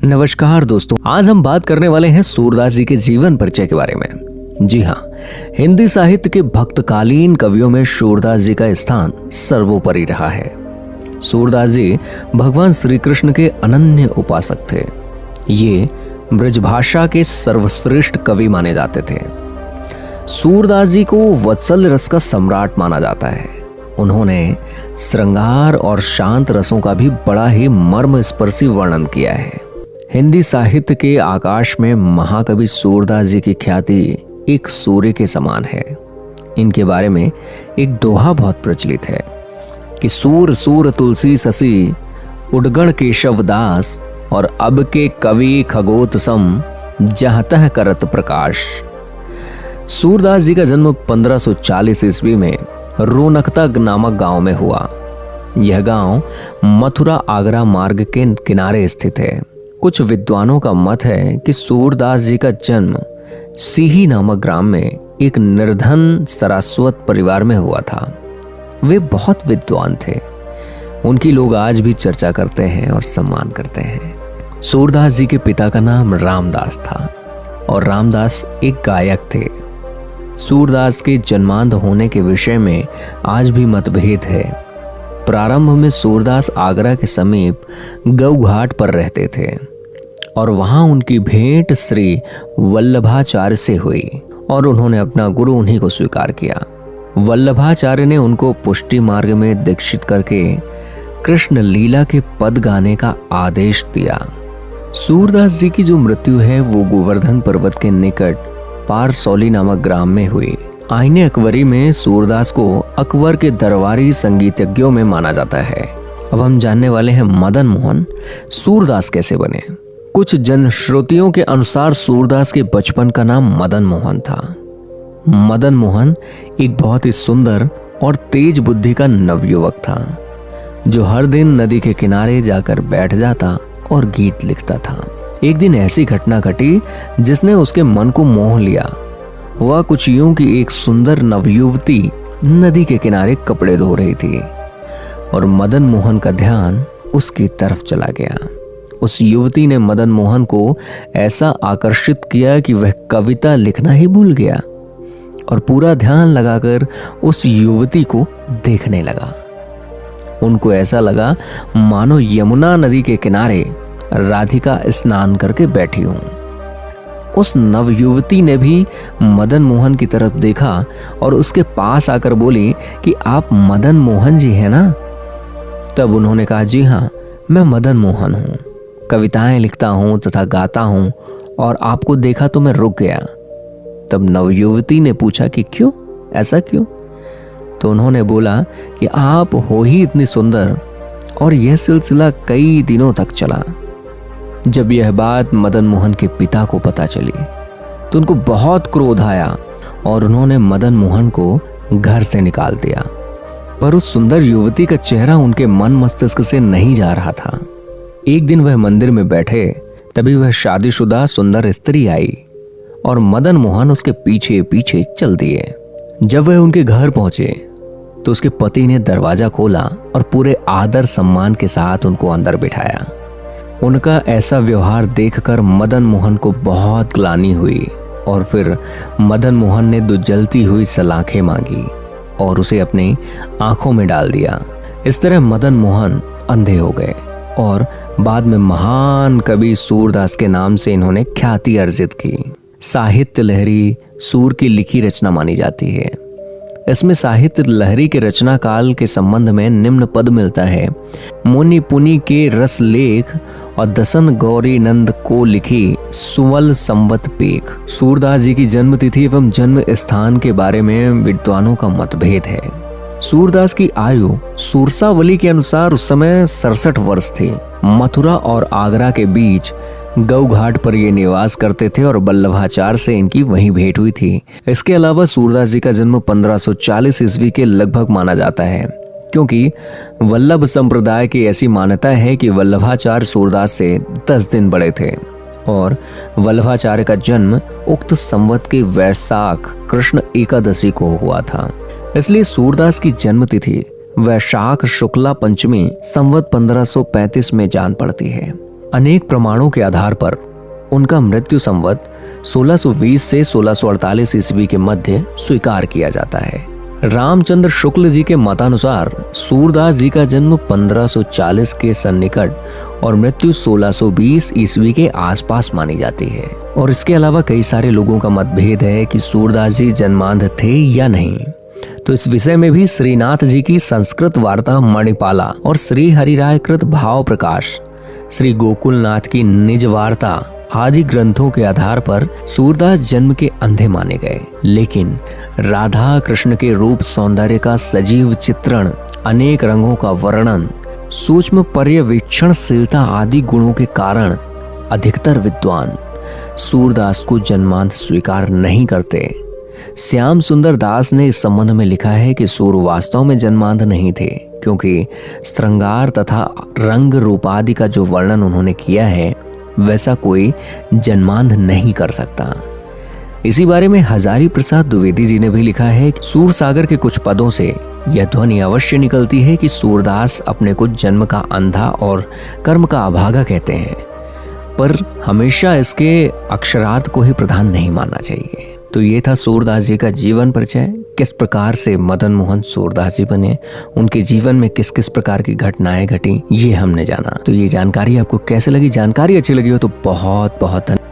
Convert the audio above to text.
नमस्कार दोस्तों, आज हम बात करने वाले हैं सूरदास जी के जीवन परिचय के बारे में। जी हाँ, हिंदी साहित्य के भक्तकालीन कवियों में सूरदास जी का स्थान सर्वोपरि रहा है। सूरदास जी भगवान श्री कृष्ण के अनन्य उपासक थे। ये ब्रजभाषा के सर्वश्रेष्ठ कवि माने जाते थे। सूरदास जी को वत्सल रस का सम्राट माना जाता है। उन्होंने श्रृंगार और शांत रसों का भी बड़ा ही मर्मस्पर्शी वर्णन किया है। हिंदी साहित्य के आकाश में महाकवि सूरदास जी की ख्याति एक सूर्य के समान है। इनके बारे में एक दोहा बहुत प्रचलित है कि सूर सूर तुलसी ससी, उडगण केशव दास, और अब के कवि खगोत सम, जहाँ तह करत प्रकाश। सूरदास जी का जन्म 1540 ईस्वी में रोनकता नामक गांव में हुआ। यह गांव मथुरा आगरा मार्ग के किनारे स्थित है। कुछ विद्वानों का मत है कि सूरदास जी का जन्म सीही नामक ग्राम में एक निर्धन सरास्वत परिवार में हुआ था। वे बहुत विद्वान थे। उनकी लोग आज भी चर्चा करते हैं और सम्मान करते हैं। सूरदास जी के पिता का नाम रामदास था और रामदास एक गायक थे। सूरदास के जन्मांध होने के विषय में आज भी मतभेद है। प्रारंभ में सूरदास आगरा के समीप गऊ घाट पर रहते थे और वहां उनकी भेंट श्री वल्लभाचार्य से हुई और उन्होंने अपना गुरु उन्हीं को स्वीकार किया। वल्लभाचार्य ने उनको पुष्टि मार्ग में दीक्षित करके कृष्ण लीला के पद गाने का आदेश दिया। सूरदास जी की जो मृत्यु है वो गोवर्धन पर्वत के निकट पारसौली नामक ग्राम में हुई। आईने अकबरी में सूरदास को अकबर के दरबारी संगीतज्ञों में माना जाता है। अब हम जानने वाले हैं मदन मोहन सूरदास कैसे बने। कुछ जनश्रुतियों के अनुसार सूरदास के बचपन का नाम मदन मोहन था। मदन मोहन एक बहुत ही सुंदर और तेज बुद्धि का नवयुवक था जो हर दिन नदी के किनारे जाकर बैठ जाता और गीत लिखता था। एक दिन ऐसी घटना घटी जिसने उसके मन को मोह लिया। वह कुछ यूं कि एक सुंदर नवयुवती नदी के किनारे कपड़े धो रही थी और मदन मोहन का ध्यान उसकी तरफ चला गया। उस युवती ने मदन मोहन को ऐसा आकर्षित किया कि वह कविता लिखना ही भूल गया और पूरा ध्यान लगाकर उस युवती को देखने लगा। उनको ऐसा लगा मानो यमुना नदी के किनारे राधिका स्नान करके बैठी हूं। उस नवयुवती ने भी मदन मोहन की तरफ देखा और उसके पास आकर बोली कि आप मदन मोहन जी हैं ना? तब उन्होंने कहा, जी हाँ, मैं मदन मोहन हूँ, कविताएं लिखता हूँ तथा गाता हूँ और आपको देखा तो मैं रुक गया। तब नवयुवती ने पूछा कि क्यों, ऐसा क्यों? तो उन्होंने बोला कि आप हो ही इतनी सुंदर। और यह सिलसिला कई दिनों तक चला। जब यह बात मदन मोहन के पिता को पता चली तो उनको बहुत क्रोध आया और उन्होंने मदन मोहन को घर से निकाल दिया। पर उस सुंदर युवती का चेहरा उनके मन मस्तिष्क से नहीं जा रहा था। एक दिन वह मंदिर में बैठे, तभी वह शादीशुदा सुंदर स्त्री आई और मदन मोहन उसके पीछे पीछे चल दिए। जब वह उनके घर पहुंचे तो उसके पति ने दरवाजा खोला और पूरे आदर सम्मान के साथ उनको अंदर बिठाया। उनका ऐसा व्यवहार देखकर मदन मोहन को बहुत ग्लानि हुई और फिर मदन मोहन ने दो जलती हुई सलाखें मांगी और उसे अपनी आंखों में डाल दिया। इस तरह मदन मोहन अंधे हो गए और बाद में महान कवि सूरदास के नाम से इन्होंने ख्याति अर्जित की। साहित्य लहरी सूर की लिखी रचना मानी जाती है। इसमें साहित्य लहरी के रचना काल के संबंध में निम्न पद मिलता है। मुनि पुनि के रस लेख और दसन गौरी नंद को लिखी सुवल संवत पेख। सूरदास जी की जन्म तिथि एवं जन्म स्थान के बारे में विद्वानों का मतभेद है। सूरदास की आयु सूरसावली के अनुसार उस समय 67 वर्ष थी। मथुरा और आगरा के बीच गऊ घाट पर ये निवास करते थे और वल्लभाचार्य से इनकी वहीं भेंट हुई थी। इसके अलावा सूरदास जी का जन्म 1540 ईस्वी के लगभग माना जाता है, क्योंकि वल्लभ संप्रदाय की ऐसी मान्यता है कि वल्लभाचार्य सूरदास से 10 दिन बड़े थे और वल्लभाचार्य का जन्म उक्त संवत के वैशाख कृष्ण एकादशी को हुआ था। इसलिए सूरदास की जन्म तिथि वैशाख शुक्ला पंचमी संवत 1535 में जान पड़ती है। अनेक प्रमाणों के आधार पर उनका मृत्यु संवत 1620 से 1648 ईस्वी के मध्य स्वीकार किया जाता है। रामचंद्र शुक्ल जी के मतानुसार सूरदास जी का जन्म 1540 के सन्निकट और मृत्यु 1620 ईस्वी के आसपास मानी जाती है। और इसके अलावा कई सारे लोगों का मतभेद है कि सूरदास जी जन्मांध थे या नहीं। तो इस विषय में भी श्रीनाथ जी की संस्कृत वार्ता मणिपाला और श्री हरिराय कृत भाव प्रकाश, श्री गोकुलनाथ की निज वार्ता आदि ग्रंथों के आधार पर सूरदास जन्म के अंधे माने गए। लेकिन राधा कृष्ण के रूप सौंदर्य का सजीव चित्रण, अनेक रंगों का वर्णन, सूक्ष्म पर्यवेक्षणशीलता आदि गुणों के कारण अधिकतर विद्वान सूरदास को जन्मांध स्वीकार नहीं करते। श्याम सुंदर दास ने इस संबंध में लिखा है कि सूर वास्तव में जन्मांध नहीं थे, क्योंकि श्रृंगार तथा रंग रूपादि का जो वर्णन उन्होंने किया है वैसा कोई जन्मांध नहीं कर सकता। इसी बारे में हजारी प्रसाद द्विवेदी जी ने भी लिखा है कि सूर सागर के कुछ पदों से यह ध्वनि अवश्य निकलती है कि सूरदास अपने को जन्म का अंधा और कर्म का अभागा कहते हैं, पर हमेशा इसके अक्षरार्थ को ही प्रधान नहीं मानना चाहिए। तो ये था सूरदास जी का जीवन परिचय। किस प्रकार से मदन मोहन सूरदास जी बने, उनके जीवन में किस किस प्रकार की घटनाएं घटी, ये हमने जाना। तो ये जानकारी आपको कैसे लगी? जानकारी अच्छी लगी हो तो बहुत बहुत धन्यवाद।